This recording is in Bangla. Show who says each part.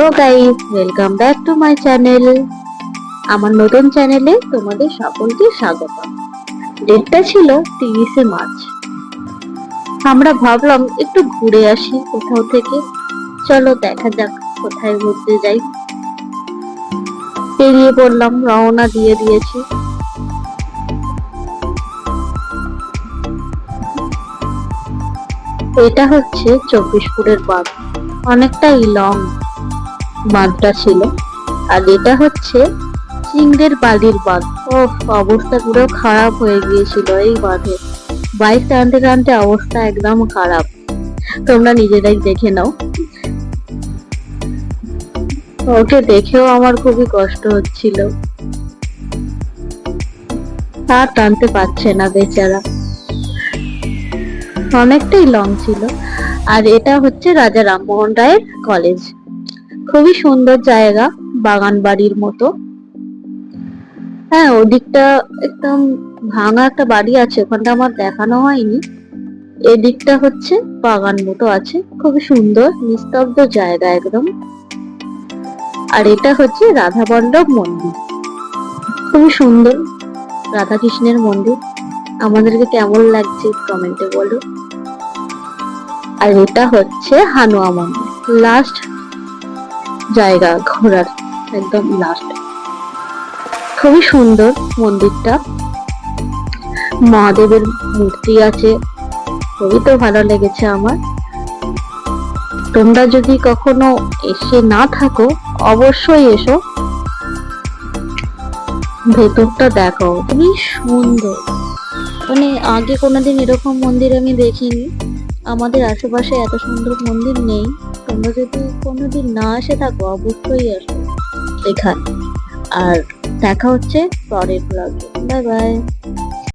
Speaker 1: Hello guys, welcome back to my channel. আমার নতুন চ্যানেলে তোমাদের সকলকে স্বাগত। ডেটটা ছিল 30শে মার্চ। আমরা ভাবলাম একটু ঘুরে আসি কোথাও থেকে। চলো দেখা যাক কোথায় ঘুরতে যাই। বেরিয়ে পড়লাম, রওনা দিয়ে দিয়েছি। এটা হচ্ছে 24পুরের বাঁধ। অনেকটাই লং বাঁধটা ছিল। আর এটা হচ্ছে চিংড়ের বালির বাঁধ। ও, অবস্থা পুরো খারাপ হয়ে গিয়েছিল এই বাঁধে। বাইক টানতে টানতে অবস্থা একদম খারাপ, তোমরা নিজেরাই দেখে নাও। ওকে দেখেও আমার খুবই কষ্ট হচ্ছিল, আর টানতে পারছে না বেচারা, অনেকটাই লং ছিল। আর এটা হচ্ছে রাজা রামমোহন রায়ের কলেজ। খুবই সুন্দর জায়গা, বাগান বাড়ির মতো। হ্যাঁ, ওদিকটা একদম ভাঙা একটা বাড়ি আছে, ওখানটা আমার দেখানো হয়নি। এদিকটা হচ্ছে বাগান মতো আছে, খুবই সুন্দর নিস্তব্ধ জায়গা একদম। আর এটা হচ্ছে রাধা বল্লভ মন্দির, খুবই সুন্দর রাধা কৃষ্ণের মন্দির। আমাদেরকে কেমন লাগছে কমেন্টে বলো। আর এটা হচ্ছে হানুয়া মন্দির, লাস্ট জায়গা ঘোরার, একদম লাস্ট। খুবই সুন্দর মন্দিরটা, মহাদেবের মূর্তি আছে, খুবই তো ভালো লেগেছে আমার। তোমরা যদি কখনো এসে না থাকো অবশ্যই এসো, ভেতরটা দেখো খুবই সুন্দর। মানে আগে কোনোদিন এরকম মন্দির আমি দেখিনি, আমাদের আশেপাশে এত সুন্দর মন্দির নেই। তোমরা যদি কোনোদিন না এসে থাকো অবশ্যই আসো এখানে। আর দেখা হচ্ছে পরের ব্লগে। Bye bye.